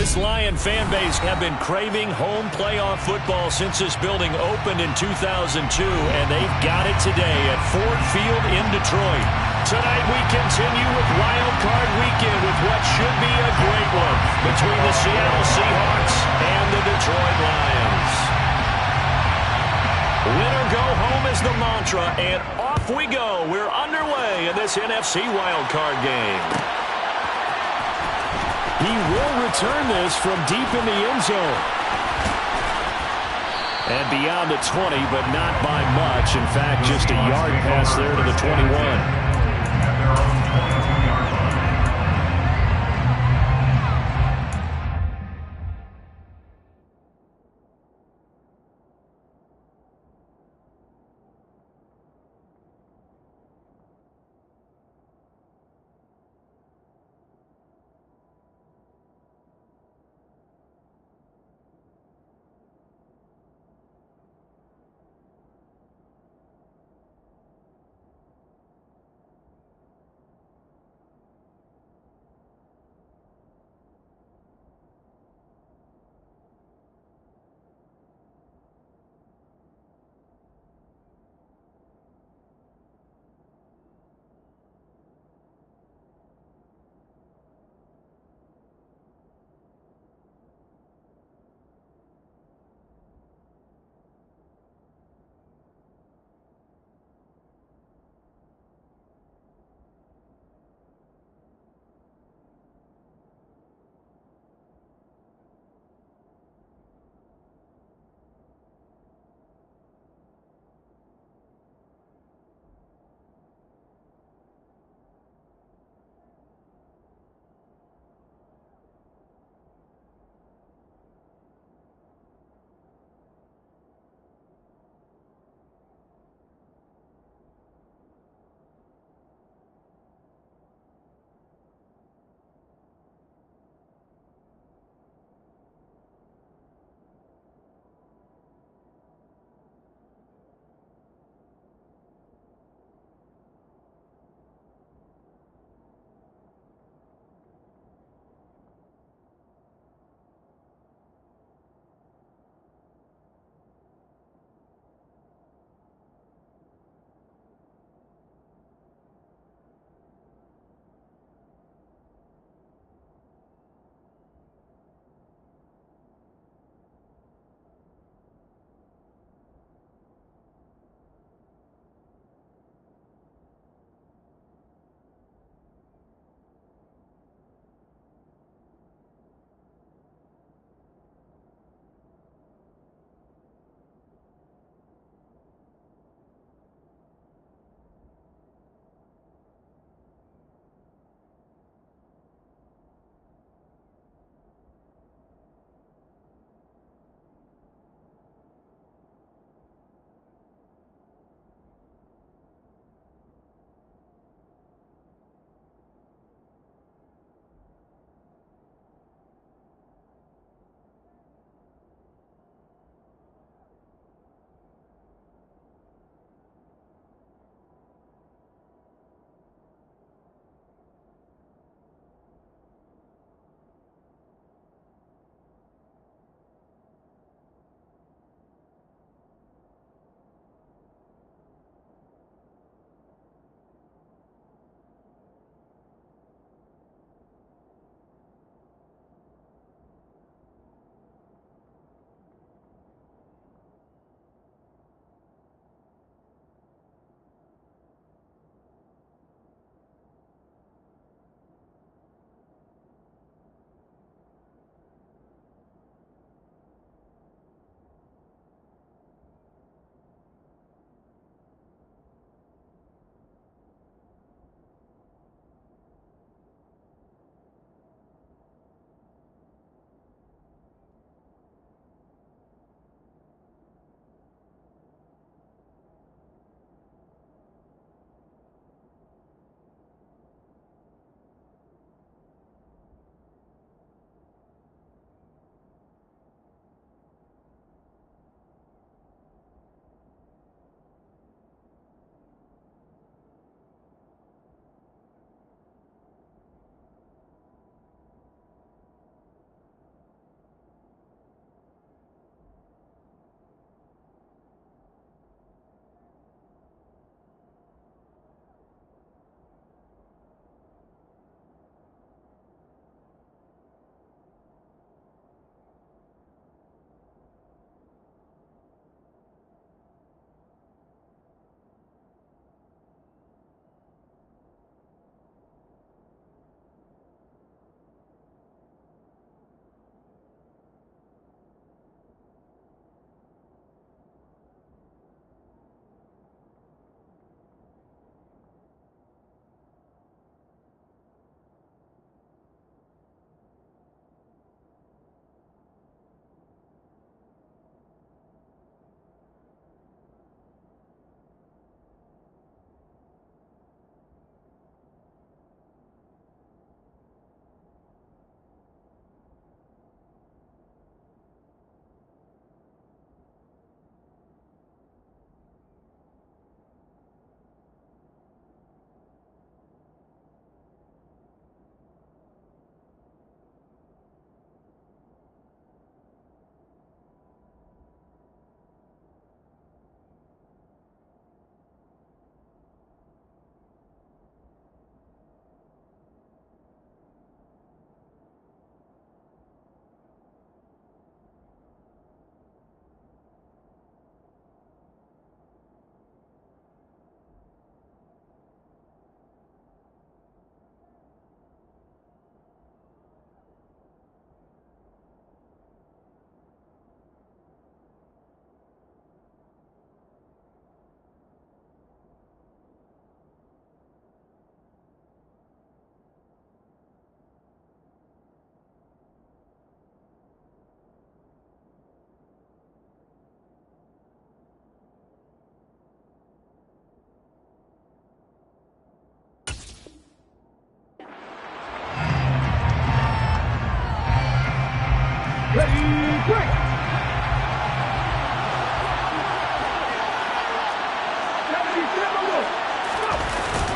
This Lion fan base have been craving home playoff football since this building opened in 2002, and they've got it today at Ford Field in Detroit. Tonight we continue with Wild Card Weekend with what should be a great one between the Seattle Seahawks and the Detroit Lions. Win or go home is the mantra, and off we go. We're underway in this NFC Wild Card game. He will return this from deep in the end zone. And beyond the 20, but not by much. In fact, just a yard pass there to the 21.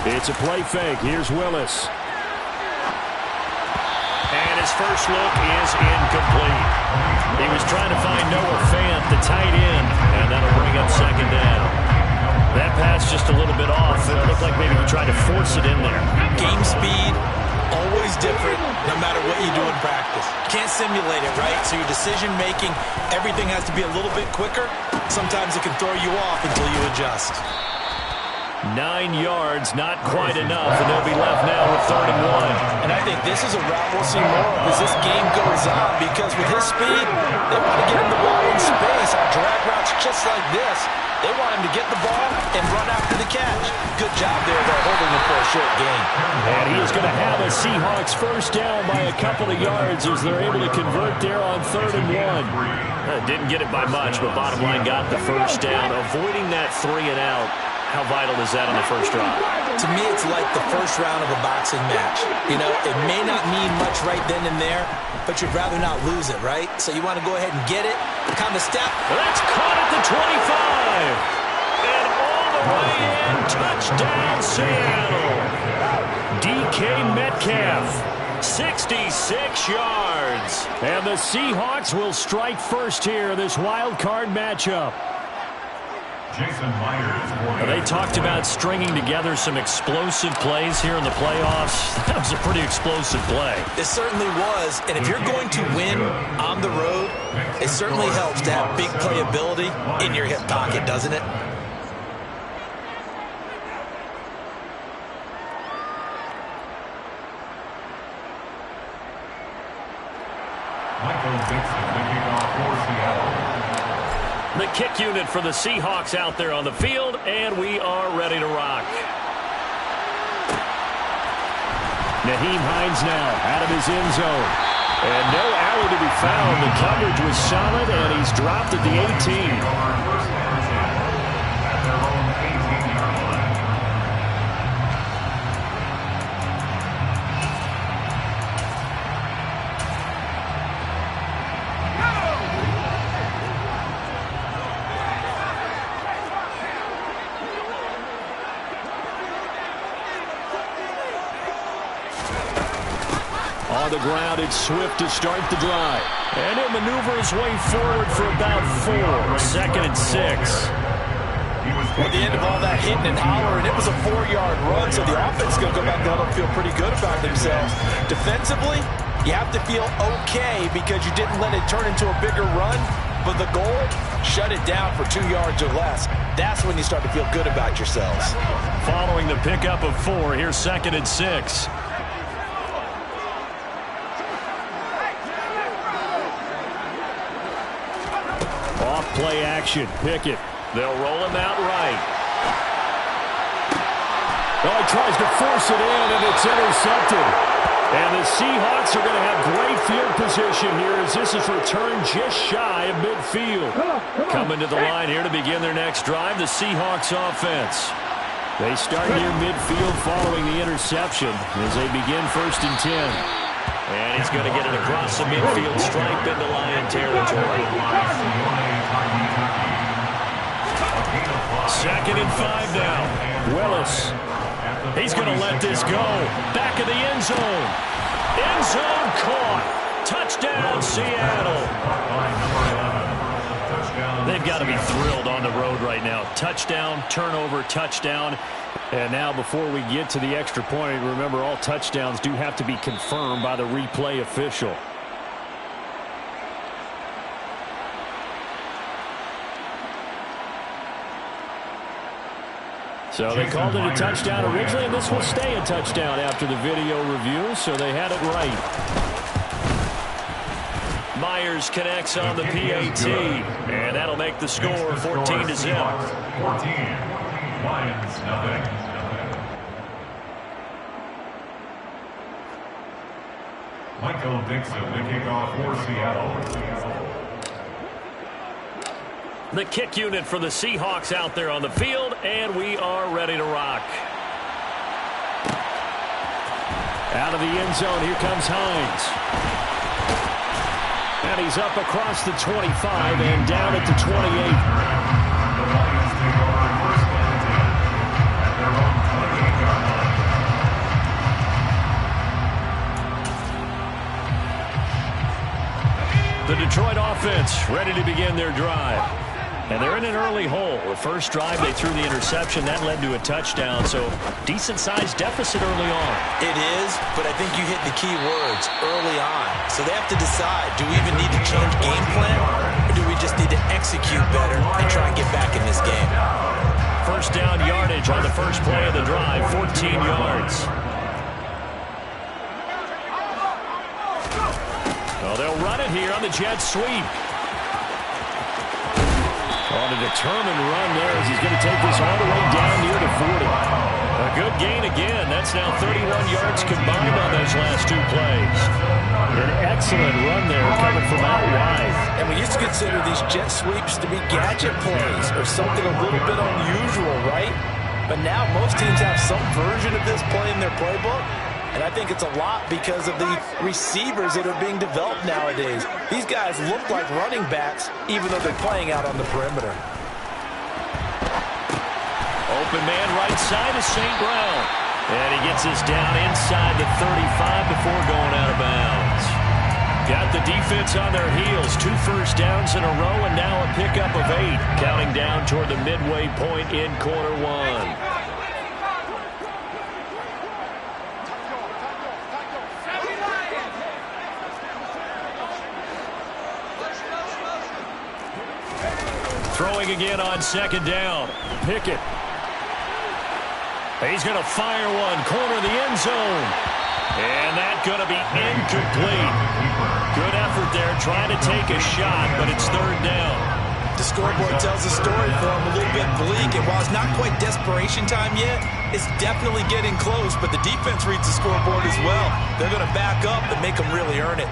It's a play fake. Here's Willis. And his first look is incomplete. He was trying to find Noah Fant, the tight end, and that'll bring up second down. That pass just a little bit off. It looked like maybe he tried to force it in there. Game speed, always different, no matter what you do in practice. Can't simulate it, right? So your decision-making, everything has to be a little bit quicker. Sometimes it can throw you off until you adjust. 9 yards, not quite enough, and they'll be left now with 3rd and 1. And I think this is a route we'll see more of as this game goes on, because with his speed, they want to get him the ball in space on drag routes just like this. They want him to get the ball and run after the catch. Good job there, though, holding him for a short gain. And he is going to have a Seahawks first down by a couple of yards as they're able to convert there on 3rd and 1. Didn't get it by much, but bottom line got the first down. Avoiding that 3 and out. How vital is that on the first drive? To me, it's like the first round of a boxing match. You know, it may not mean much right then and there, but you'd rather not lose it, right? So you want to go ahead and get it, kind of step. That's caught at the 25. And all the way in, touchdown Seattle. DK Metcalf, 66 yards. And the Seahawks will strike first here in this wild card matchup. They talked about stringing together some explosive plays here in the playoffs. That was a pretty explosive play. It certainly was. And if you're going to win on the road, it certainly helps to have big playability in your hip pocket, doesn't it? The kick unit for the Seahawks out there on the field, and we are ready to rock. Nyheim Hines now out of his end zone. And no alley to be found. The coverage was solid, and he's dropped at the 18. On the ground, it's Swift to start the drive. And he'll maneuver his way forward for about 4. 2nd and 6. At the end of all that hitting and hollering, it was a 4-yard run, so the offense is going to go back down and feel pretty good about themselves. Defensively, you have to feel okay because you didn't let it turn into a bigger run, but the goal, shut it down for 2 yards or less. That's when you start to feel good about yourselves. Following the pickup of 4, here's 2nd and 6. Play action. Pickett. They'll roll him out right. Oh, he tries to force it in, and it's intercepted. And the Seahawks are going to have great field position here as this is returned just shy of midfield. Coming to the line here to begin their next drive, the Seahawks offense. They start near midfield following the interception as they begin 1st and 10. And he's going to get it across the midfield stripe into Lion territory. 2nd and 5 now. Willis. He's going to let this go. Back of the end zone. End zone caught. Touchdown, Seattle. They've got to be thrilled on the road right now. Touchdown, turnover, touchdown. And now before we get to the extra point, remember all touchdowns do have to be confirmed by the replay official. So they called it a touchdown originally, and this will stay a touchdown after the video review, so they had it right. Myers connects on the PAT, and that'll make the score 14-0. 14, Lions, nothing. Michael Dixon, the kickoff for Seattle. The kick unit for the Seahawks out there on the field, and we are ready to rock. Out of the end zone, here comes Hines. And he's up across the 25 and down at the 28. offense ready to begin their drive. And they're in an early hole. The first drive, they threw the interception. That led to a touchdown, so decent-sized deficit early on. It is, but I think you hit the key words, early on. So they have to decide, do we even need to change game plan, or do we just need to execute better and try and get back in this game? First down yardage on the first play of the drive, 14 yards. Well, they'll run it here on the jet sweep. On a determined run there as he's going to take this all the way down near the 40. A good gain again. That's now 31 yards combined on those last two plays. An excellent run there coming from out wide. And we used to consider these jet sweeps to be gadget plays or something a little bit unusual, right? But now most teams have some version of this play in their playbook. And I think it's a lot because of the receivers that are being developed nowadays. These guys look like running backs, even though they're playing out on the perimeter. Open man right side of St. Brown. And he gets this down inside the 35 before going out of bounds. Got the defense on their heels. 2 first downs in a row, and now a pickup of 8. Counting down toward the midway point in quarter 1. Throwing again on second down. Pickett. He's going to fire one. Corner of the end zone. And that's going to be incomplete. Good effort there trying to take a shot, but it's third down. The scoreboard tells a story for him, a little bit bleak. And while it's not quite desperation time yet, it's definitely getting close. But the defense reads the scoreboard as well. They're going to back up and make them really earn it.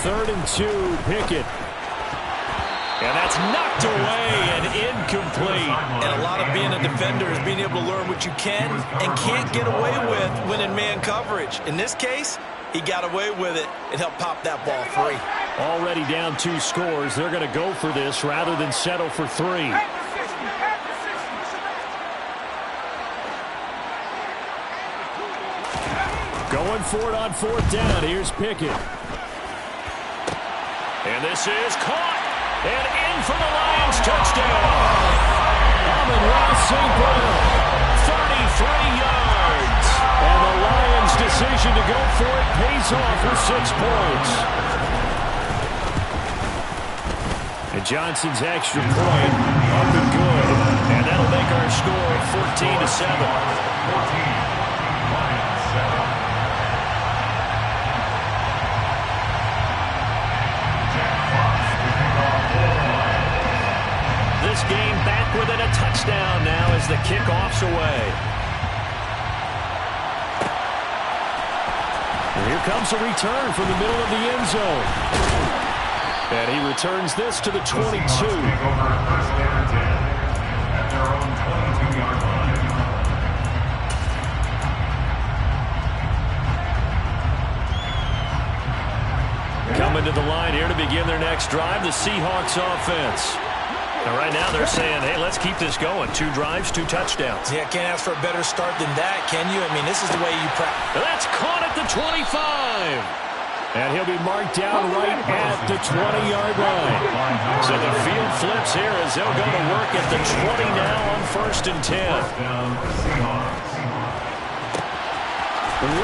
Third and 2, Pickett. And that's knocked away and incomplete. And a lot of being a defender is being able to learn what you can and can't get away with when in man coverage. In this case, he got away with it and helped pop that ball free. Already down 2 scores. They're going to go for this rather than settle for 3. Going for it on fourth down. Here's Pickett. And this is caught. And in for the Lions touchdown. Amon-Ra St. Brown, 33 yards. And the Lions' decision to go for it pays off with 6 points. And Johnson's extra point up and good. And that'll make our score 14-7. 14. This game back within a touchdown now as the kickoff's away. And here comes a return from the middle of the end zone. And he returns this to the 22. Coming to the line here to begin their next drive, the Seahawks offense. And right now they're saying, hey, let's keep this going. 2 drives, 2 touchdowns. Yeah, can't ask for a better start than that, can you? I mean, this is the way you practice. That's caught at the 25. And he'll be marked down right at the 20-yard line. So the field flips here as they'll go to work at the 20 now on 1st and 10.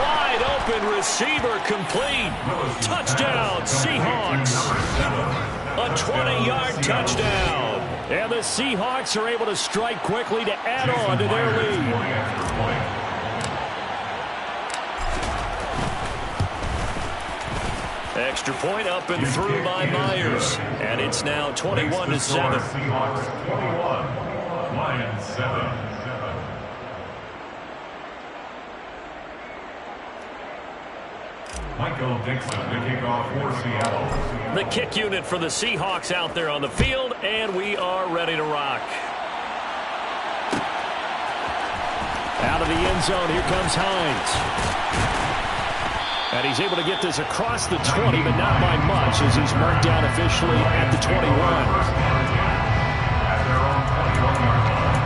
Wide open receiver complete. Touchdown, Seahawks. A 20-yard touchdown. And the Seahawks are able to strike quickly to add on to their lead. Extra point up and through by Myers. And it's now 21-7. Seahawks 21, Lions 7. Michael Dixon, the kickoff for Seattle. The kick unit for the Seahawks out there on the field, and we are ready to rock. Out of the end zone, here comes Hines. And he's able to get this across the 20, but not by much, as he's marked down officially at the 21. At their own 21-yard line.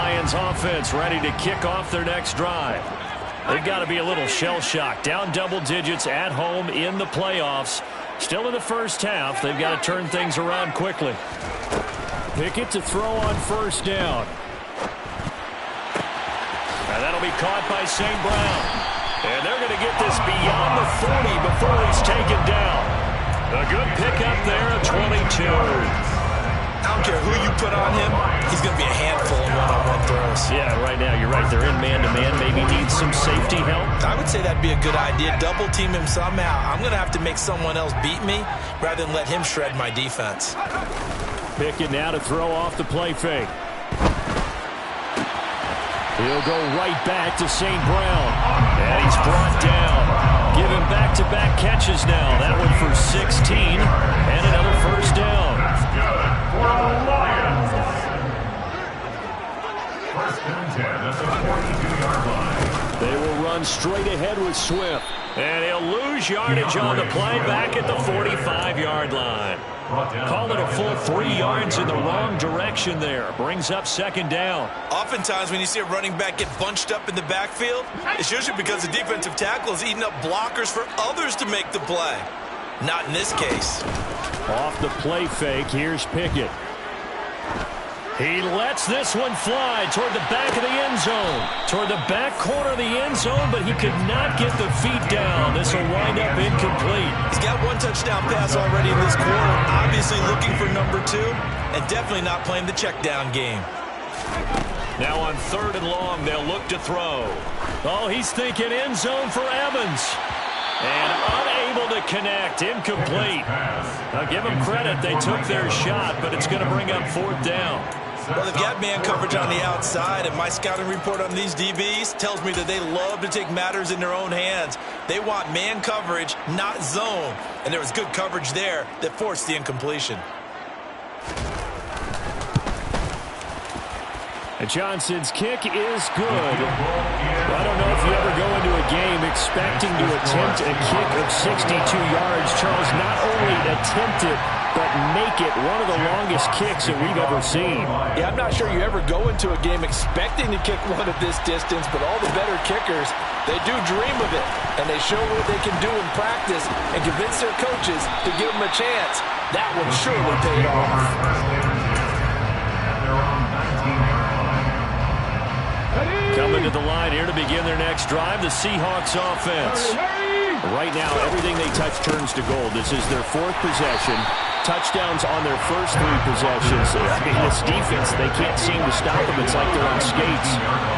Lions offense ready to kick off their next drive. They've got to be a little shell-shocked. Down double digits at home in the playoffs. Still in the first half. They've got to turn things around quickly. Pickett to throw on first down. And that'll be caught by St. Brown. And they're going to get this beyond the 40 before he's taken down. A good pickup there at 22. I don't care who you put on him, he's going to be a handful in one-on-one throws. Yeah, right now, you're right. They're in man-to-man. Maybe needs some safety help. I would say that'd be a good idea. Double team him somehow. I'm going to have to make someone else beat me rather than let him shred my defense. Pickett now to throw off the play fake. He'll go right back to St. Brown. And he's brought down. Give him back-to-back catches now. That one for 16. And another first down. That's good for the Lions. First and 10 at the 42-yard line. They will run straight ahead with Swift. And he'll lose yardage on the play back at the 45-yard line. Call it a full 3 yards in the wrong direction there. Brings up second down. Oftentimes when you see a running back get bunched up in the backfield, it's usually because the defensive tackle is eating up blockers for others to make the play. Not in this case. Off the play fake, here's Pickett. He lets this one fly toward the back of the end zone. Toward the back corner of the end zone, but he could not get the feet down. This will wind up incomplete. He's got one touchdown pass already in this quarter. Obviously looking for number 2, and definitely not playing the check down game. Now on 3rd and long, they'll look to throw. Oh, he's thinking end zone for Evans. And unable to connect. Incomplete. Now give them credit. They took their shot, but it's going to bring up 4th down. Well, they've got man coverage on the outside, and my scouting report on these DBs tells me that they love to take matters in their own hands. They want man coverage, not zone. And there was good coverage there that forced the incompletion. And Johnson's kick is good. I don't know if you ever go into a game expecting to attempt a kick of 62 yards. Charles, not only attempt it, but make it one of the longest kicks that we've ever seen. Yeah, I'm not sure you ever go into a game expecting to kick one of this distance, but all the better kickers, they do dream of it, and they show what they can do in practice and convince their coaches to give them a chance. That one surely paid off. Coming to the line here to begin their next drive, the Seahawks offense. Right now, everything they touch turns to gold. This is their 4th possession. Touchdowns on their first 3 possessions. I mean, this defense, they can't seem to stop them. It's like they're on skates.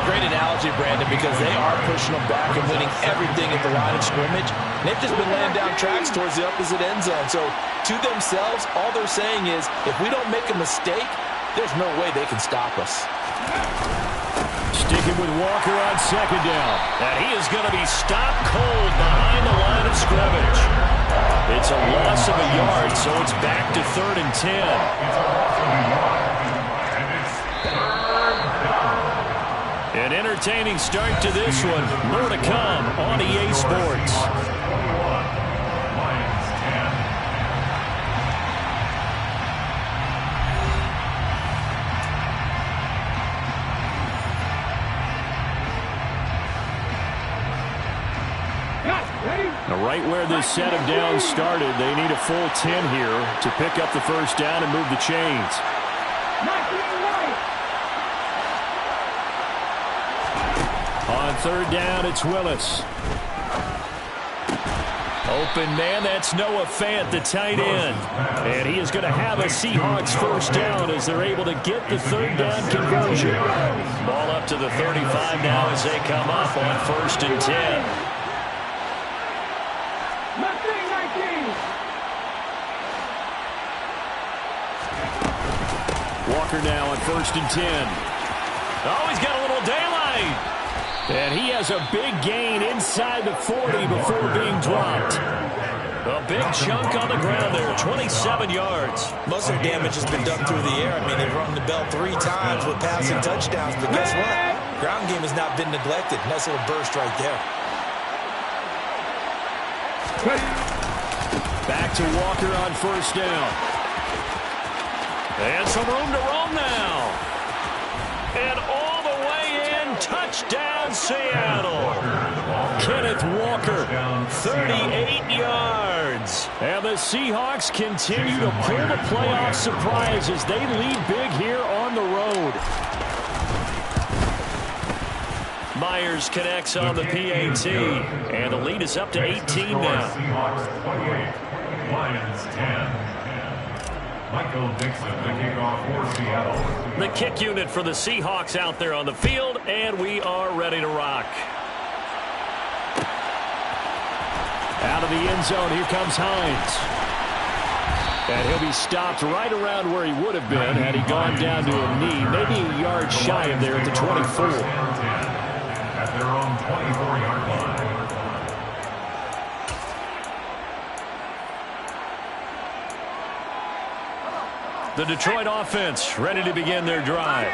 Great analogy, Brandon, because they are pushing them back and winning everything at the line of scrimmage. They've just been laying down tracks towards the opposite end zone. So, to themselves, all they're saying is, if we don't make a mistake, there's no way they can stop us. Sticking with Walker on second down. And he is going to be stopped cold behind the line of scrimmage. It's a loss of a yard, so it's back to 3rd and 10. An entertaining start to this one. More to come on EA Sports. Now, right where this set of downs started, they need a full 10 here to pick up the first down and move the chains. On 3rd down, it's Willis. Open man, that's Noah Fant, the tight end. And he is going to have a Seahawks first down as they're able to get the 3rd down conversion. Ball up to the 35 now as they come up on 1st and 10. Walker now on 1st and 10. Oh, he's got a little daylight. And he has a big gain inside the 40 before being dropped. A big chunk on the ground there, 27 yards. Most of the damage has been done through the air. I mean, they've rung the bell 3 times with passing touchdowns, but guess what? Ground game has not been neglected. Nice little burst right there. Back to Walker on 1st down. And some room to roam now. And all Touchdown, Seattle. Kenneth Walker, 38 yards. And the Seahawks continue to pull the playoff surprise as they lead big here on the road. Myers connects on the PAT, and the lead is up to 18 now. Seahawks 28, Lions 10. Michael Dixon, the kickoff for Seattle. The kick unit for the Seahawks out there on the field, and we are ready to rock. Out of the end zone, here comes Hines. And he'll be stopped right around where he would have been had he gone down to a knee, maybe a yard shy of there at the 24. At their own 24-yard line. The Detroit offense ready to begin their drive.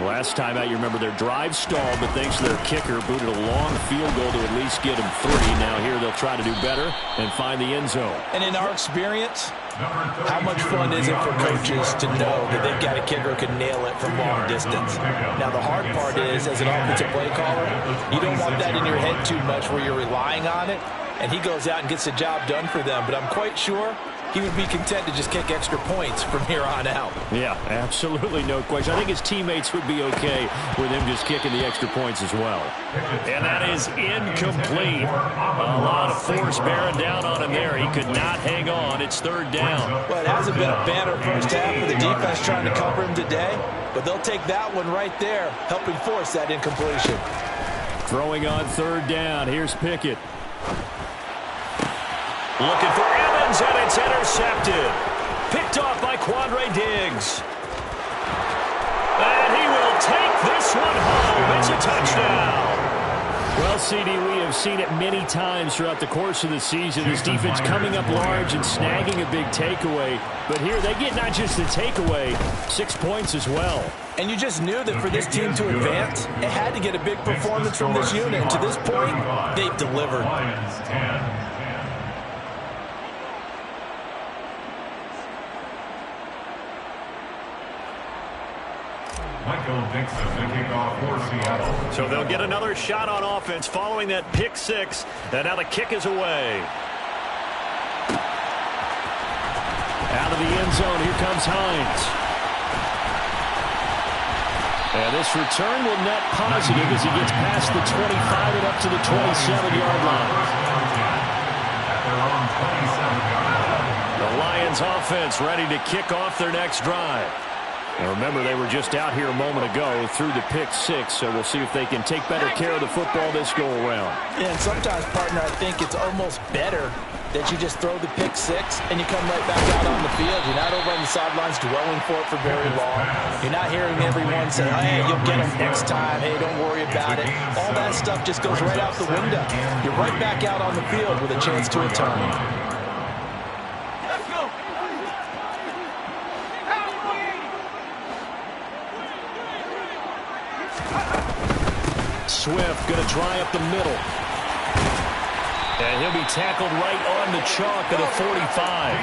Last time out, you remember their drive stalled, but thanks to their kicker, booted a long field goal to at least get them 3. Now here they'll try to do better and find the end zone. And in our experience, how much fun is it for coaches to know that they've got a kicker who can nail it from long distance? Now, the hard part is, as an offensive play caller, you don't want that in your head too much where you're relying on it, and he goes out and gets the job done for them. But I'm quite sure he would be content to just kick extra points from here on out. Yeah, absolutely no question. I think his teammates would be okay with him just kicking the extra points as well. And that is incomplete. A lot of force bearing down on him there. He could not hang on. It's 3rd down. Well, it hasn't been a banner first half for the defense trying to cover him today, but they'll take that one right there, helping force that incompletion. Throwing on 3rd down. Here's Pickett. Looking for Evans, and it's intercepted. Picked off by Quandre Diggs. And he will take this one home. It's a touchdown. Well, CD, we have seen it many times throughout the course of the season. This defense coming up large and snagging a big takeaway. But here they get not just the takeaway, 6 points as well. And you just knew that for this team to advance, it had to get a big performance from this unit. And to this point, they've delivered. Lions 10. Michael Dixon, the kickoff for Seattle. So they'll get another shot on offense following that pick 6. And now the kick is away. Out of the end zone, here comes Hines. And this return will net positive as he gets past the 25 and up to the 27-yard line. At their own 27-yard line. The Lions offense ready to kick off their next drive. And remember, they were just out here a moment ago through the pick 6, so we'll see if they can take better care of the football this go-around. Yeah, and sometimes, partner, I think it's almost better that you just throw the pick 6 and you come right back out on the field. You're not over on the sidelines dwelling for it for very long. You're not hearing everyone say, hey, you'll get them next time. Hey, don't worry about it. All that stuff just goes right out the window. You're right back out on the field with a chance to atone. Swift going to try up the middle. And he'll be tackled right on the chalk at the 45.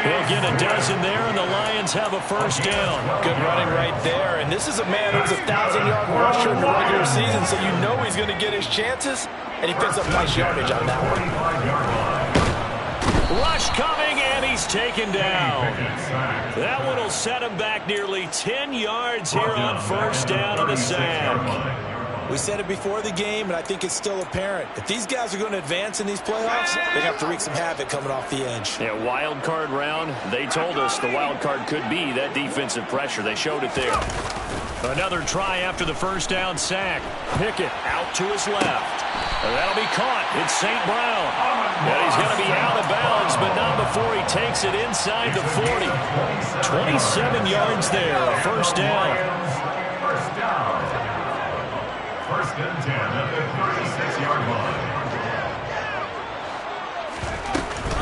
He'll get a dozen there, and the Lions have a first down. Good running right there. And this is a man who's a 1,000-yard rusher in the regular season, so you know he's going to get his chances, and he picks up nice yardage on that one. Rush coming, and he's taken down. That one will set him back nearly 10 yards here on first down on the sack. We said it before the game, and I think it's still apparent. If these guys are going to advance in these playoffs, they have to wreak some havoc coming off the edge. Yeah, wild card round. They told us the wild card could be that defensive pressure. They showed it there. Another try after the first down sack. Pickett out to his left. That'll be caught. It's St. Brown. And he's going to be out of bounds, but not before he takes it inside the 40. 27 yards there, first down. First down. First and 10 at the 36-yard line.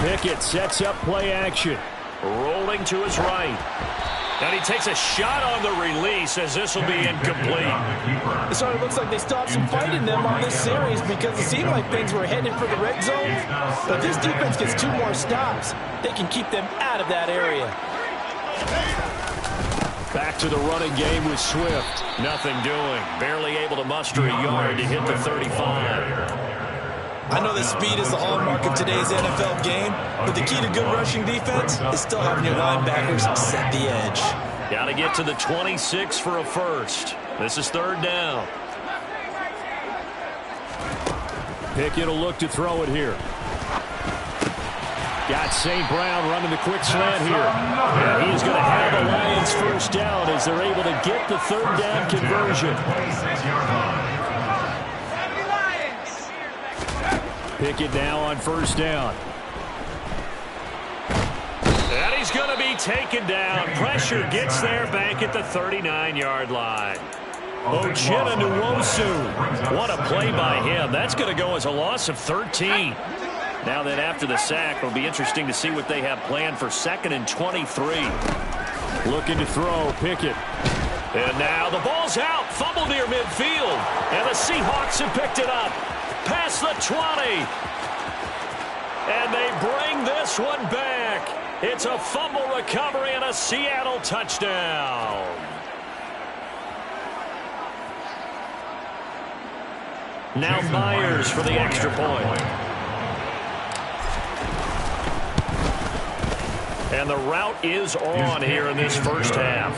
Pickett sets up play action. Rolling to his right. And he takes a shot on the release as this will be incomplete. So it looks like they still have some fight in them on this series because it seemed like things were headed for the red zone. But this defense gets 2 more stops. They can keep them out of that area. Back back to the running game with Swift. Nothing doing. Barely able to muster a yard to hit the 35. I know that speed is the hallmark of today's NFL game, but the key to good rushing defense is still having your linebackers set the edge. Got to get to the 26 for a first. This is third down. Pickett will look to throw it here. Got St. Brown running the quick slant here. And he's going to have the Lions first down as they're able to get the third down conversion. Pickett now on first down. And he's going to be taken down. Pressure gets there back at the 39-yard line. Uchenna Nwosu. What a play by him. That's going to go as a loss of 13. Now then, after the sack, it'll be interesting to see what they have planned for 2nd and 23. Looking to throw, Pickett. And now the ball's out. Fumble near midfield. And the Seahawks have picked it up. Past the 20. And they bring this one back. It's a fumble recovery and a Seattle touchdown. Now Myers for the extra point. And the route is on here in this first half.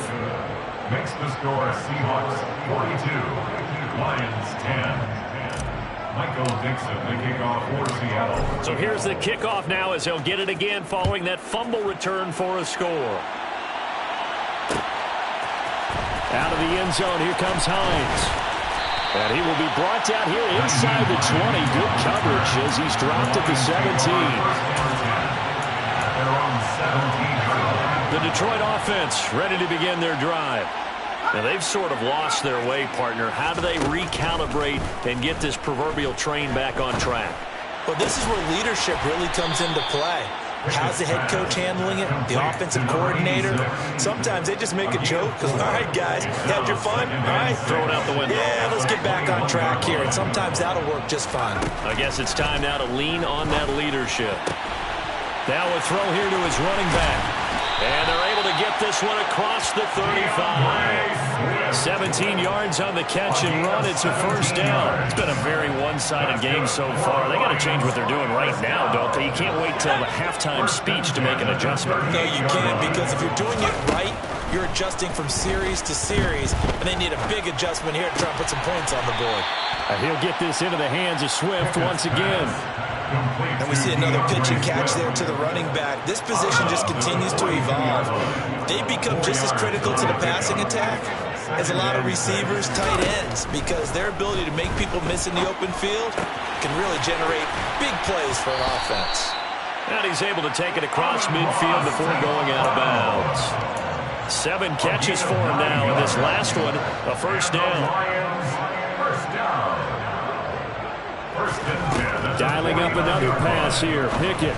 Makes the score Seahawks 42, Lions 10. Michael Dixon, the kickoff for Seattle. So here's the kickoff now as he'll get it again following that fumble return for a score. Out of the end zone, here comes Hines. And he will be brought down here inside the 20. Good coverage as he's dropped at the 17. The Detroit offense ready to begin their drive. Now, they've sort of lost their way, partner. How do they recalibrate and get this proverbial train back on track? Well, this is where leadership really comes into play. How's the head coach handling it? The offensive coordinator? Sometimes they just make a joke. All right, guys, had your fun? All right. Throw it out the window. Yeah, let's get back on track here. And sometimes that'll work just fine. I guess it's time now to lean on that leadership. Now a throw here to his running back. And they're able to get this one across the 35. 17 yards on the catch and run. It's a first down. It's been a very one-sided game so far. They got to change what they're doing right now, don't they? You can't wait till the halftime speech to make an adjustment. No, you can't, because if you're doing it right, you're adjusting from series to series, and they need a big adjustment here to try and put some points on the board. He'll get this into the hands of Swift once again. And we see another pitch and catch there to the running back. This position just continues to evolve. They become just as critical to the passing attack as a lot of receivers, tight ends, because their ability to make people miss in the open field can really generate big plays for an offense. And he's able to take it across midfield before going out of bounds. 7 catches for him now, and this last one, a first down. Dialing up another pass here. Pickett.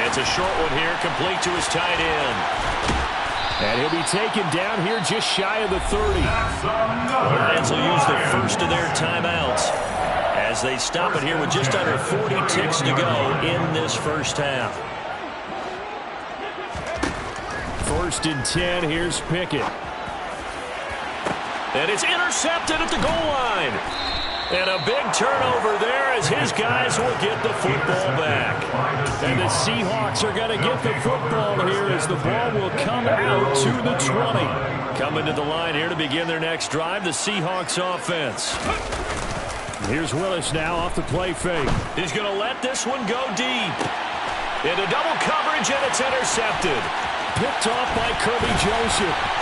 It's a short one here, complete to his tight end. And he'll be taken down here just shy of the 30. The Lions will use the first of their timeouts as they stop it here with just under 40 ticks to go in this first half. 1st and 10. Here's Pickett. And it's intercepted at the goal line. And a big turnover there as his guys will get the football back. And the Seahawks are going to get the football here as the ball will come out to the 20. Coming to the line here to begin their next drive, the Seahawks offense. Here's Willis now off the play fake. He's going to let this one go deep. Into double coverage, and it's intercepted. Picked off by Kirby Joseph.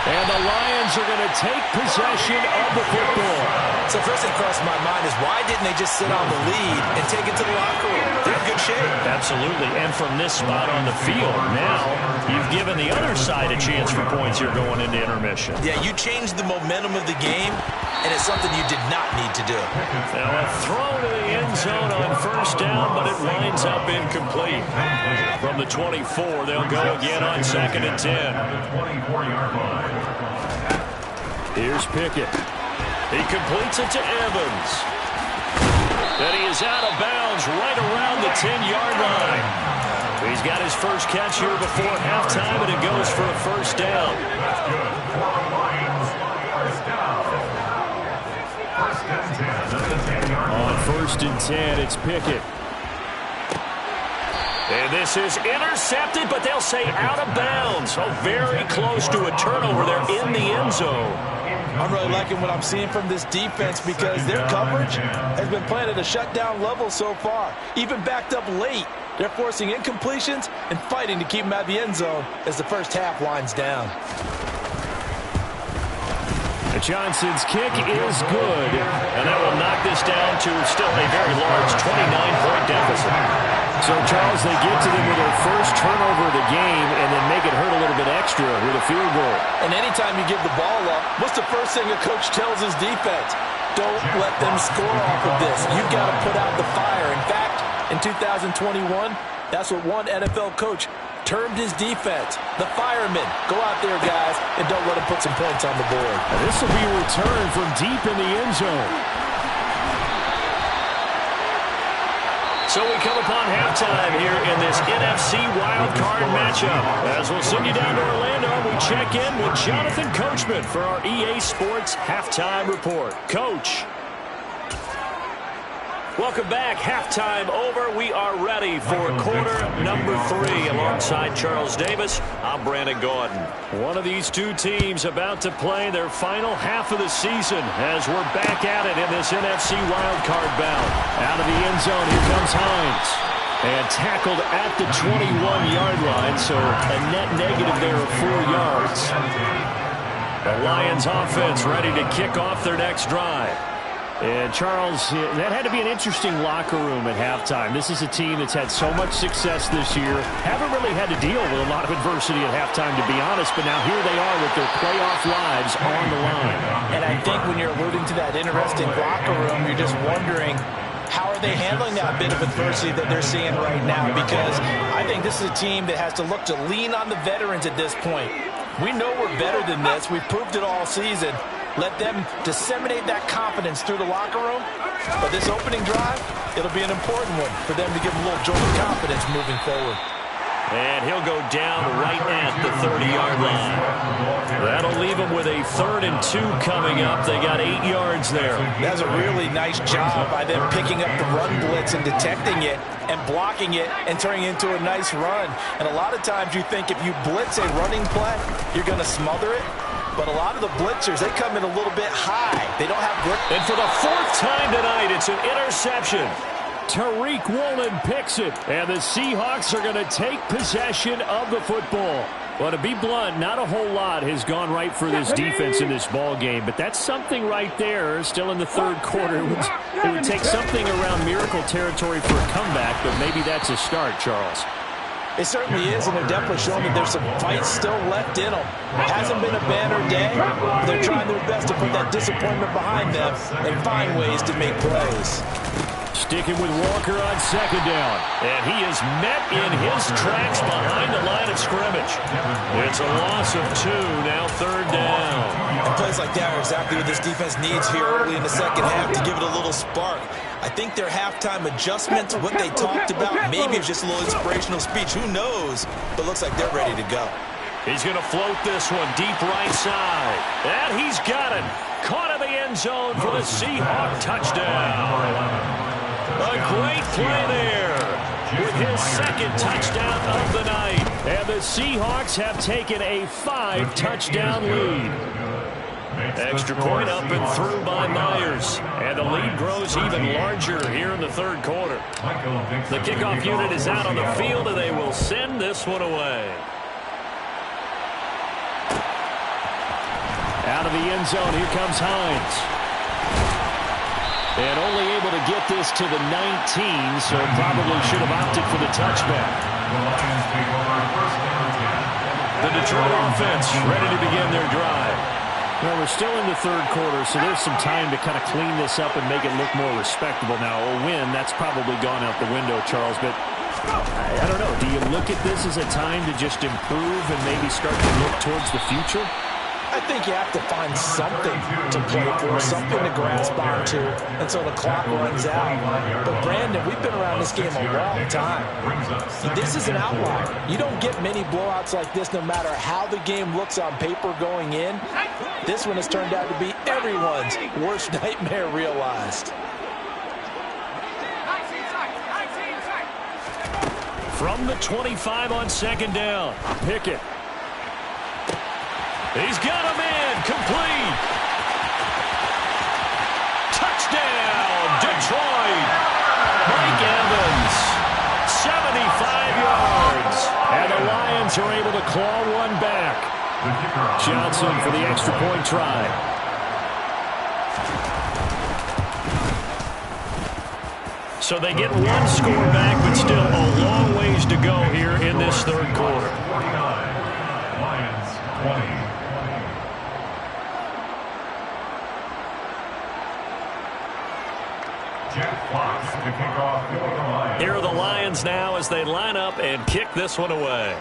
And the Lions are going to take possession of the football. So first thing crossed my mind is, why didn't they just sit on the lead and take it to the locker room? They're in good shape. Absolutely. And from this spot on the field, now you've given the other side a chance for points here going into intermission. Yeah, you changed the momentum of the game, and it's something you did not need to do. Now a throw to the end zone on first down, but it winds up incomplete. From the 24, they'll go again on 2nd and 10. Here's Pickett. He completes it to Evans. And he is out of bounds right around the 10-yard line. He's got his first catch here before halftime, and it goes for a first down. That's good. For Lions, first down. First and 10 at the 10-yard line. On first and 10, it's Pickett. And this is intercepted, but they'll say out of bounds. So very close to a turnover there in the end zone. I'm really liking what I'm seeing from this defense because their coverage has been playing at a shutdown level so far. Even backed up late, they're forcing incompletions and fighting to keep them out of the end zone as the first half winds down. Johnson's kick is good, and that will knock this down to still a very large 29-point deficit. So, Charles, they get to them with their first turnover of the game and then make it hurt a little bit extra with a field goal. And anytime you give the ball up, what's the first thing a coach tells his defense? Don't let them score off of this. You've got to put out the fire. In fact, in 2021, that's what one NFL coach termed his defense, the firemen. Go out there, guys, and don't let them put some points on the board. And this will be a return from deep in the end zone. So we come upon halftime here in this NFC wildcard matchup. As we'll send you down to Orlando, we check in with Jonathan Coachman for our EA Sports Halftime Report. Coach. Welcome back. Halftime over. We are ready for quarter number 3. Alongside Charles Davis, I'm Brandon Gaudin. One of these two teams about to play their final half of the season as we're back at it in this NFC wildcard bout. Out of the end zone, here comes Hines. And tackled at the 21-yard line, so a net negative there of 4 yards. The Lions offense ready to kick off their next drive. And, Charles, that had to be an interesting locker room at halftime. This is a team that's had so much success this year. Haven't really had to deal with a lot of adversity at halftime, to be honest. But now here they are with their playoff lives on the line. And I think when you're alluding to that interesting locker room, you're just wondering, how are they handling that bit of adversity that they're seeing right now? Because I think this is a team that has to look to lean on the veterans at this point. We know we're better than this. We've proved it all season. Let them disseminate that confidence through the locker room. But this opening drive, it'll be an important one for them to give them a little jolt of confidence moving forward. And he'll go down right at the 30-yard line. That'll leave them with a 3rd and 2 coming up. They got 8 yards there. That's a really nice job by them picking up the run blitz and detecting it and blocking it and turning it into a nice run. And a lot of times you think if you blitz a running play, you're going to smother it. But a lot of the blitzers, they come in a little bit high. They don't have grip. And for the 4th time tonight, it's an interception. Tariq Woolen picks it. And the Seahawks are going to take possession of the football. Well, to be blunt, not a whole lot has gone right for this defense in this ball game. But that's something right there, still in the 3rd quarter. It would take something around miracle territory for a comeback, but maybe that's a start, Charles. It certainly is, and they're definitely showing that there's some fight still left in them. It hasn't been a banner day, but they're trying their best to put that disappointment behind them and find ways to make plays. Sticking with Walker on 2nd down. And he is met in his tracks behind the line of scrimmage. It's a loss of 2, now 3rd down. And plays like that are exactly what this defense needs here early in the second half to give it a little spark. I think their halftime adjustments, what they talked about, maybe it's just a little inspirational speech. Who knows? But looks like they're ready to go. He's going to float this one deep right side. And he's got it. Caught in the end zone for the Seahawk touchdown. A great play there with his 2nd touchdown of the night. And the Seahawks have taken a 5-touchdown lead. Extra point up and through by Myers. And the lead grows even larger here in the 3rd quarter. The kickoff unit is out on the field, and they will send this one away. Out of the end zone, here comes Hines. And only able to get this to the 19, so probably should have opted for the touchback. The Detroit offense ready to begin their drive. Well, we're still in the 3rd quarter, so there's some time to kind of clean this up and make it look more respectable. Now, a win, that's probably gone out the window, Charles, but I don't know. Do you look at this as a time to just improve and maybe start to look towards the future? I think you have to find something to play for, something to grasp onto until the clock runs out. But, Brandon, we've been around this game a long time. This is an outlier. You don't get many blowouts like this no matter how the game looks on paper going in. This one has turned out to be everyone's worst nightmare realized. From the 25 on second down, Pickett. He's got a man, complete. Touchdown, Detroit. Mike Evans, 75 yards. And the Lions are able to claw one back. Johnson for the extra point try. So they get one score back, but still a long ways to go here in this third quarter. 49, Lions 20. Jeff Fox to kick off for the Lions. Here are the Lions now as they line up and kick this one away.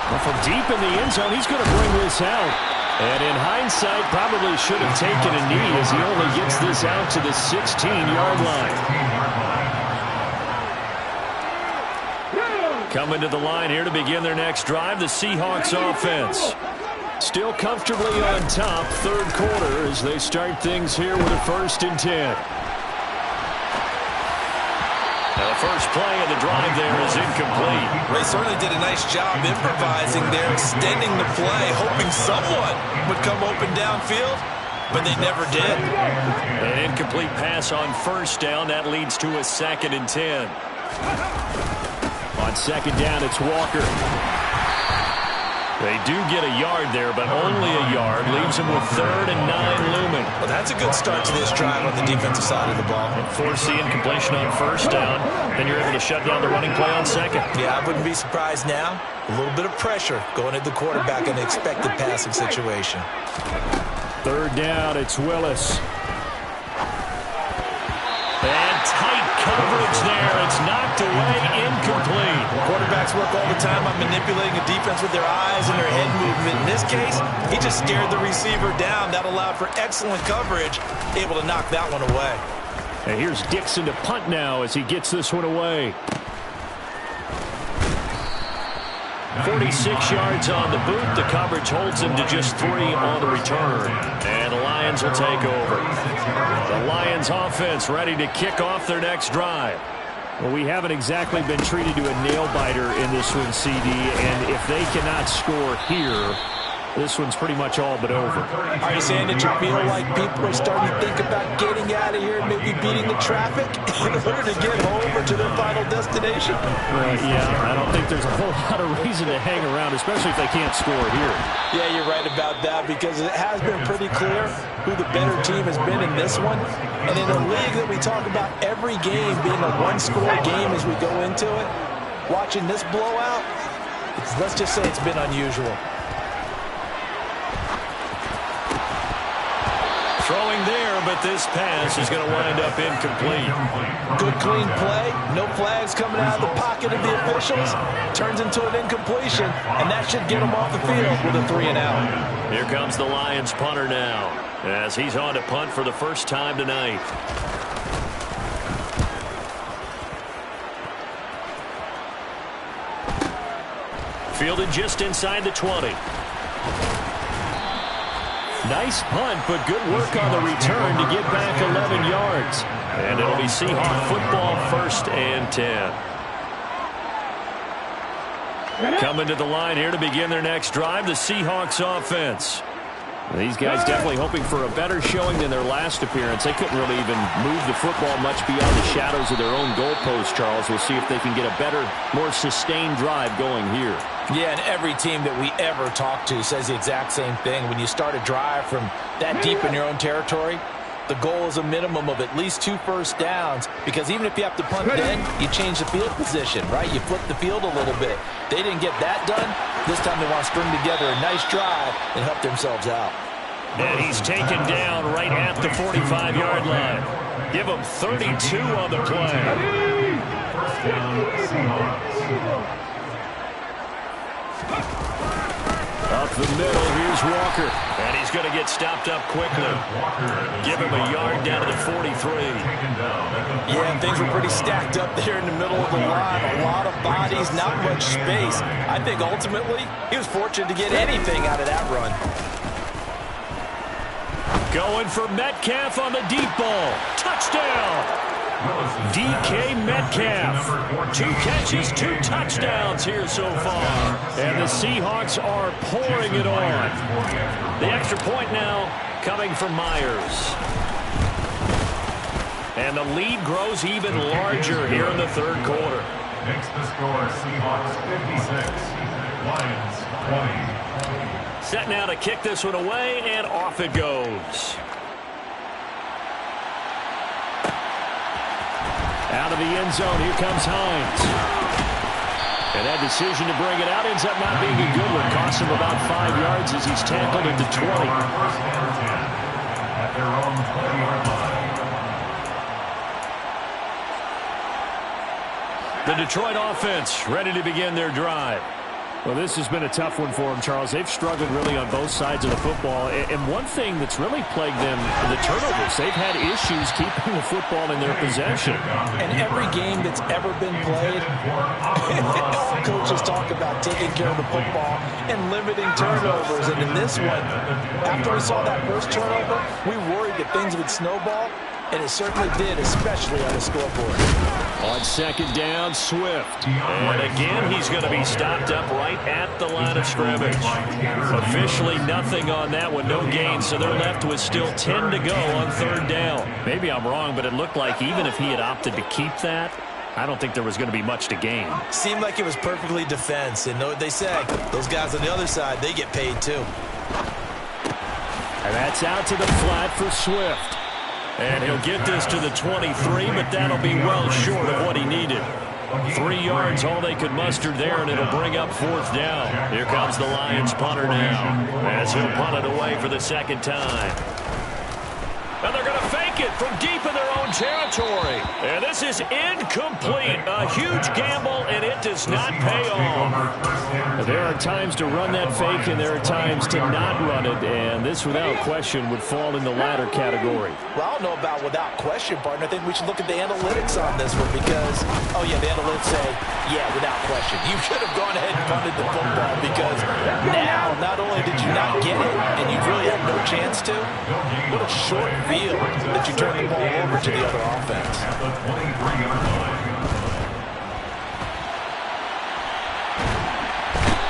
Well, from deep in the end zone, he's going to bring this out. And in hindsight, probably should have taken a knee as he only gets this out to the 16-yard line. Coming to the line here to begin their next drive, the Seahawks offense. Still comfortably on top, third quarter, as they start things here with a 1st and 10. Now the first play of the drive there is incomplete. They certainly did a nice job improvising there, extending the play, hoping someone would come open downfield, but they never did. An incomplete pass on 1st down. That leads to a 2nd and 10. On 2nd down, it's Walker. They do get a yard there, but only a yard. Leaves them with 3rd and 9 looming. Well, that's a good start to this drive on the defensive side of the ball. Force the incompletion on 1st down. Then you're able to shut down the running play on 2nd. Yeah, I wouldn't be surprised now. A little bit of pressure going at the quarterback in an expected passing situation. 3rd down, it's Willis. And tight coverage there. It's knocked away, incomplete. Quarterbacks work all the time on manipulating a defense with their eyes and their head movement. In this case, he just scared the receiver down. That allowed for excellent coverage, able to knock that one away. And here's Dixon to punt now as he gets this one away. 46 yards on the boot. The coverage holds him to just 3 on the return. And the Lions will take over. The Lions offense ready to kick off their next drive. Well, we haven't exactly been treated to a nail-biter in this one, CD. And if they cannot score here, this one's pretty much all but over. Are you saying that you feel like people are starting to think about getting out of here, maybe beating the traffic in order to get home or to their final destination? Yeah, I don't think there's a whole lot of reason to hang around, especially if they can't score here. Yeah, you're right about that, because it has been pretty clear who the better team has been in this one. And in a league that we talk about every game being a one-score game as we go into it, watching this blowout, let's just say it's been unusual. Throwing there, but this pass is going to wind up incomplete. Good clean play. No flags coming out of the pocket of the officials. Turns into an incompletion, and that should get them off the field with a 3 and out. Here comes the Lions punter now, as he's on to punt for the first time tonight. Fielded just inside the 20. Nice punt, but good work on the return to get back 11 yards. And it'll be Seahawk football, 1st and 10. Coming to the line here to begin their next drive, the Seahawks offense. These guys definitely hoping for a better showing than their last appearance. They couldn't really even move the football much beyond the shadows of their own goalpost, Charles. We'll see if they can get a better, more sustained drive going here. Yeah, and every team that we ever talk to says the exact same thing. When you start a drive from that deep in your own territory, the goal is a minimum of at least 2 first downs, because even if you have to punt then, you change the field position, right? You flip the field a little bit. They didn't get that done. This time they want to string together a nice drive and help themselves out. And he's taken down right at the 45-yard line. Give him 32 on the play. First down, Seahawks. Up the middle, here's Walker. And he's going to get stopped up quickly. Give him a yard down to the 43. Yeah, things were pretty stacked up there in the middle of the line. A lot of bodies, not much space. I think ultimately he was fortunate to get anything out of that run. Going for Metcalf on the deep ball. Touchdown! DK Metcalf. 2 catches, 2 touchdowns here so far. And the Seahawks are pouring it on. The extra point now coming from Myers. And the lead grows even larger here in the third quarter. Makes the score Seahawks 56, Lions 20. Set now to kick this one away, and off it goes. Out of the end zone, here comes Hines. And that decision to bring it out ends up not being a good one. Costs him about 5 yards as he's tackled into 20. First and 10 at their own 20-yard line. The Detroit offense ready to begin their drive. Well, this has been a tough one for them, Charles. They've struggled really on both sides of the football. And one thing that's really plagued them, the turnovers. They've had issues keeping the football in their possession. And every game that's ever been played, all coaches talk about taking care of the football and limiting turnovers. And in this one, after we saw that first turnover, we worried that things would snowball. And it certainly did, especially on the scoreboard. On second down, Swift. And again, he's going to be stopped up right at the line of scrimmage. Officially nothing on that one, no gain, so they're left with still 10 to go on third down. Maybe I'm wrong, but it looked like even if he had opted to keep that, I don't think there was going to be much to gain. Seemed like it was perfectly defense. And know what they say, those guys on the other side, they get paid too. And that's out to the flat for Swift. And he'll get this to the 23, but that'll be well short of what he needed. 3 yards, all they could muster there, and it'll bring up fourth down. Here comes the Lions punter now, as he'll punt it away for the second time. And they're going to fake it from deep in their own territory. And this is incomplete. A huge gamble, and it does not pay off. There are times to run that fake, and there are times to not run it. And this, without question, would fall in the latter category. Well, I don't know about without question, partner. I think we should look at the analytics on this one because, oh, yeah, the analytics say, yeah, without question. You should have gone ahead and punted the football because now not only did you not get it, and you really had no chance to, what a short field that you turn the ball over to the other offense. At the 23-yard line.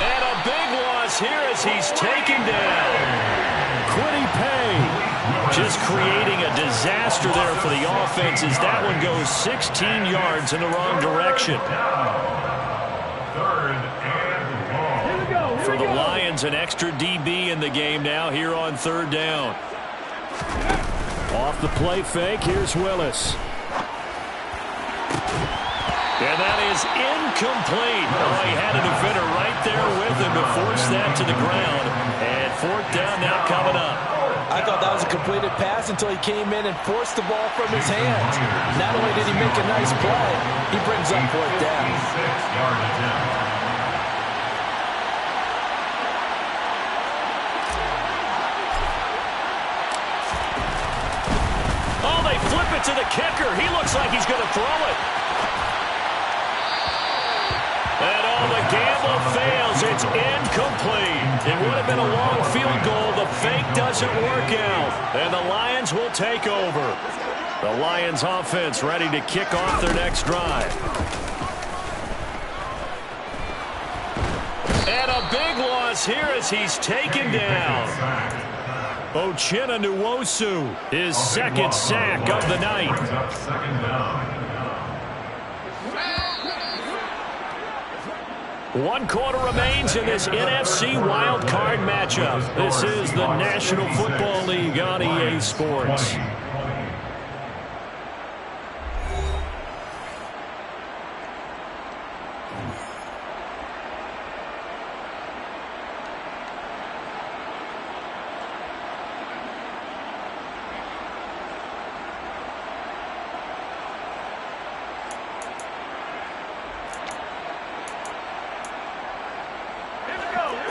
And a big loss here as he's taken down. Quiddy Pay just creating a disaster there for the offense as that one goes 16 yards in the wrong direction. Third and long. For the Lions, an extra DB in the game now here on third down. Off the play fake, here's Willis. And that is incomplete. Oh, he had a defender right there with him to force that to the ground. And fourth down now coming up. I thought that was a completed pass until he came in and forced the ball from his hands. Not only did he make a nice play, he brings up fourth down. 6-yard attempt. Flip it to the kicker. He looks like he's going to throw it. And the gamble fails. It's incomplete. It would have been a long field goal. The fake doesn't work out. And the Lions will take over. The Lions offense ready to kick off their next drive. And a big loss here as he's taken down. Uchenna Nwosu, his second sack of the night. One quarter remains in this NFC Wild Card matchup. This is the National Football League on EA Sports.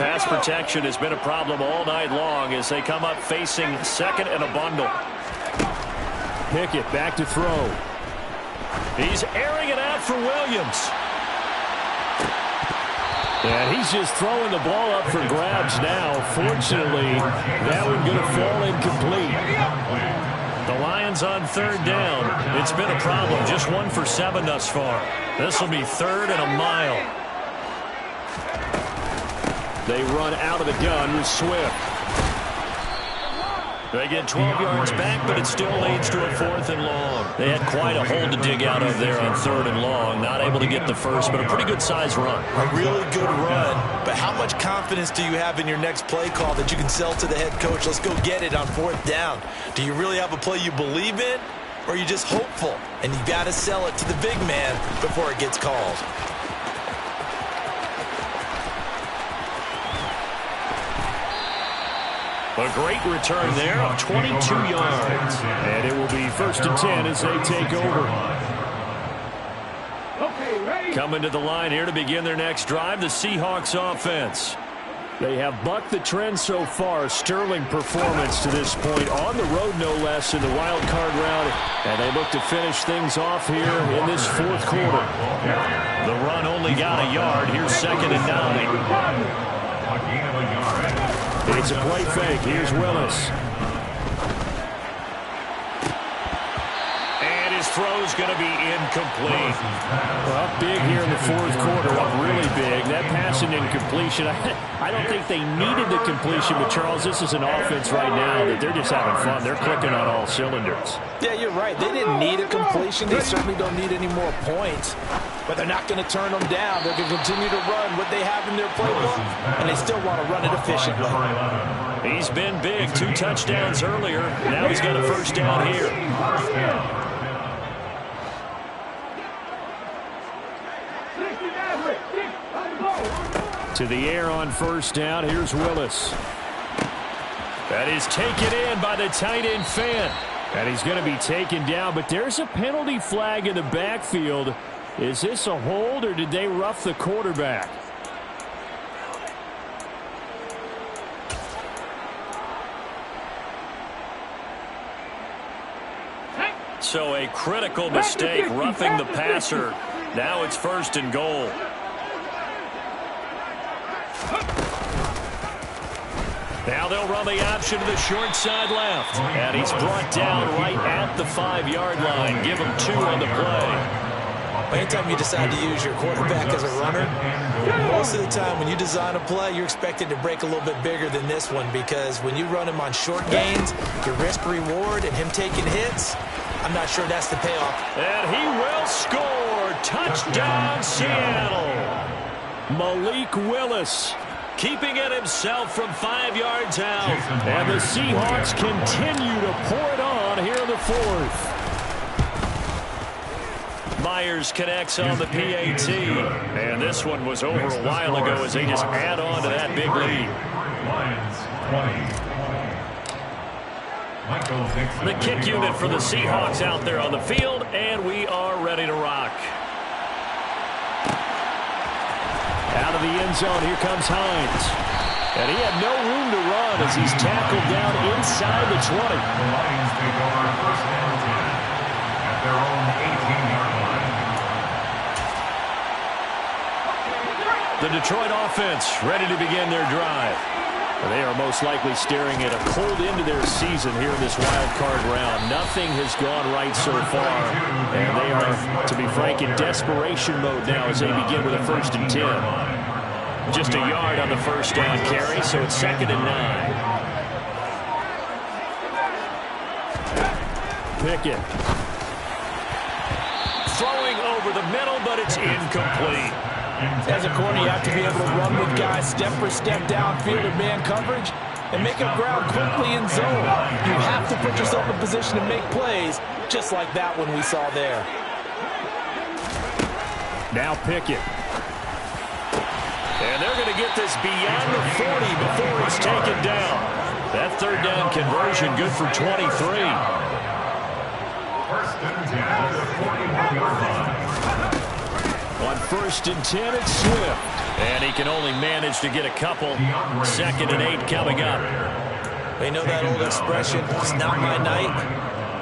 Pass protection has been a problem all night long as they come up facing second and a bundle. Pickett back to throw. He's airing it out for Williams. And he's just throwing the ball up for grabs now. Fortunately, that one going to fall incomplete. The Lions on third down. It's been a problem. Just 1 for 7 thus far. This will be 3rd and a mile. They run out of the gun with Swift. They get 12 yards back, but it still leads to a 4th and long. They had quite a hole to dig out of there on 3rd and long. Not able to get the first, but a pretty good-sized run. A really good run, but how much confidence do you have in your next play call that you can sell to the head coach? Let's go get it on 4th down. Do you really have a play you believe in, or are you just hopeful? And you've got to sell it to the big man before it gets called. A great return there of 22 yards. And it will be 1st and 10 as they take over. Coming to the line here to begin their next drive, the Seahawks offense. They have bucked the trend so far. Sterling performance to this point. On the road, no less, in the wild card round. And they look to finish things off here in this 4th quarter. The run only got a yard. Here's 2nd and 9. It's a play fake. Here's Willis. And his throw's going to be incomplete. Well, big here in the 4th quarter. Up really big. That pass and incompletion. I don't think they needed the completion, but Charles, this is an offense right now that they're just having fun. They're clicking on all cylinders. Yeah, you're right. They didn't need a completion. They certainly don't need any more points. But they're not going to turn them down. They're going to continue to run what they have in their playbook, and they still want to run it efficiently. He's been big. 2 touchdowns earlier. Now he's got a 1st down here. To the air on 1st down. Here's Willis. That is taken in by the tight end Fant. And he's going to be taken down, but there's a penalty flag in the backfield. Is this a hold, or did they rough the quarterback? So a critical mistake, roughing the passer. Now it's 1st and goal. Now they'll run the option to the short side left. And he's brought down right at the 5-yard line. Give him 2 on the play. Anytime you decide to use your quarterback as a runner, most of the time when you design a play, you're expected to break a little bit bigger than this one, because when you run him on short gains, your risk-reward and him taking hits, I'm not sure that's the payoff. And he will score. Touchdown, Seattle. Malik Willis keeping it himself from 5 yards out. And the Seahawks continue to pour it on here in the 4th. Myers connects on the PAT. And this one was over a while ago as they just add on to that big lead. The kick unit for the Seahawks out there on the field, and we are ready to rock. Out of the end zone, here comes Hines. And he had no room to run as he's tackled down inside the 20. The Lions take over 1st and 10 at their own 18-yard line. The Detroit offense ready to begin their drive. They are most likely staring at a cold end to their season here in this wild card round. Nothing has gone right so far, and they are, to be frank, in desperation mode now as they begin with a 1st and 10. Just a yard on the 1st down carry, so it's 2nd and 9. Pickett. Throwing over the middle, but it's incomplete. As a corner, you have to be able to run with guys step for step downfield in man coverage and make up ground quickly in zone. You have to put yourself in position to make plays, just like that one we saw there. Now Pickett. And they're going to get this beyond the 40 before he's taken down. That 3rd down conversion good for 23. 1st and 10 at the 41-yard line. On 1st and 10, it's Swift. And he can only manage to get a couple. 2nd and 8 coming up. They know that old expression, it's not my night.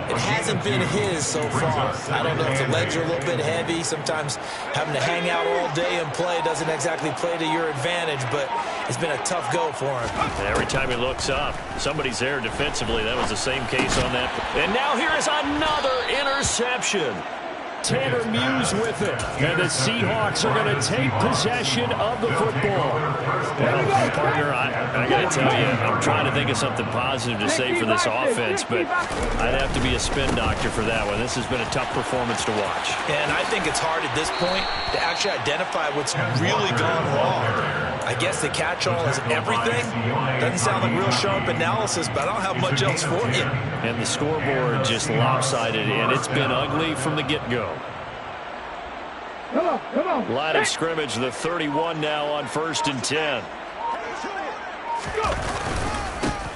It hasn't been his so far. I don't know if the legs are a little bit heavy. Sometimes having to hang out all day and play doesn't exactly play to your advantage, but it's been a tough go for him. And every time he looks up, somebody's there defensively. That was the same case on that. And now here is another interception. Tanner Muse with it. And the Seahawks are going to take possession of the football. Well, partner, I got to tell you, I'm trying to think of something positive to say for this offense, but I'd have to be a spin doctor for that one. This has been a tough performance to watch. And I think it's hard at this point to actually identify what's really gone wrong. I guess the catch-all is everything. Doesn't sound like real sharp analysis, but I don't have much else for you. And the scoreboard just lopsided, and it's been ugly from the get-go. Come on. Line of scrimmage, the 31 now on 1st and 10.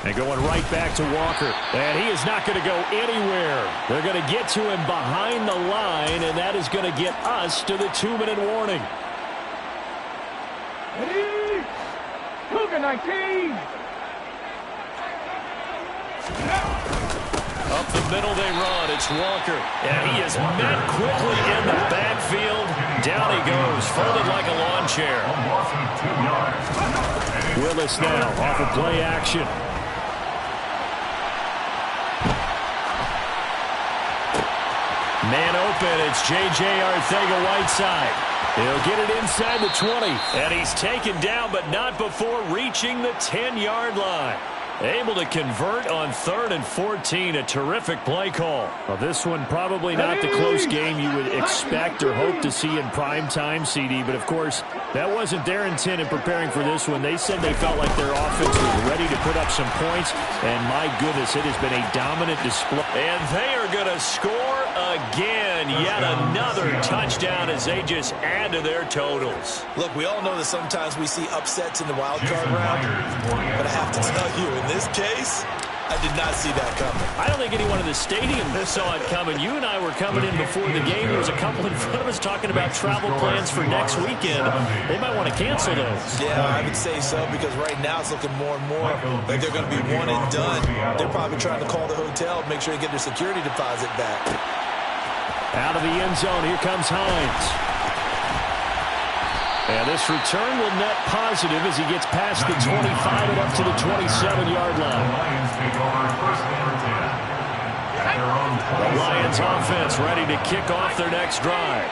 And going right back to Walker. And he is not going to go anywhere. They're going to get to him behind the line, and that is going to get us to the 2-minute warning. Ready? Cougar 19. Up the middle they run. It's Walker. And he is met quickly in the backfield. Down he goes, folded like a lawn chair. Willis now off of play action. Man open. It's J.J. Arcega-Whiteside. He'll get it inside the 20. And he's taken down, but not before reaching the 10-yard line. Able to convert on 3rd and 14. A terrific play call. Well, this one probably not the close game you would expect or hope to see in prime time, CD. But, of course, that wasn't their intent in preparing for this one. They said they felt like their offense was ready to put up some points. And, my goodness, it has been a dominant display. And they are going to score again. Yet another touchdown as they just add to their totals. Look, we all know that sometimes we see upsets in the wild card round. But I have to tell you, in this case, I did not see that coming. I don't think anyone in the stadium saw it coming. You and I were coming in before the game. There was a couple in front of us talking about travel plans for next weekend. They might want to cancel those. Yeah, I would say so, because right now it's looking more and more like they're going to be one and done. They're probably trying to call the hotel, make sure they get their security deposit back. Out of the end zone, here comes Hines. And this return will net positive as he gets past the 25 and up to the 27-yard line. The Lions offense ready to kick off their next drive.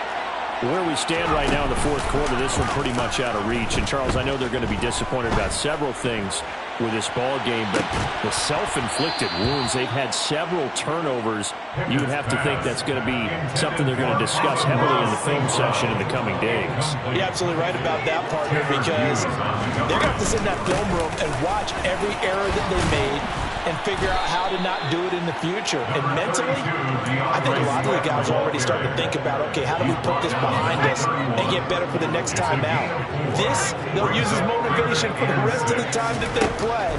Where we stand right now in the 4th quarter, this one pretty much out of reach. And, Charles, I know they're going to be disappointed about several things with this ball game, but the self-inflicted wounds, they've had several turnovers. You would have to think that's going to be something they're going to discuss heavily in the film session in the coming days. You're absolutely right about that, partner, because they're going to have to sit in that film room and watch every error that they made and figure out how to not do it in the future. And mentally, I think a lot of the guys are already starting to think about, okay, how do we put this behind us and get better for the next time out? This, they'll use as motivation for the rest of the time that they play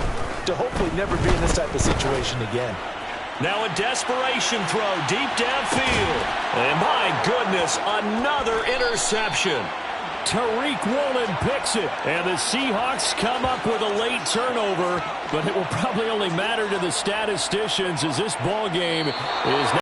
to hopefully never be in this type of situation again. Now a desperation throw deep downfield. And my goodness, another interception. Tariq Woolen picks it, and the Seahawks come up with a late turnover, but it will probably only matter to the statisticians as this ball game is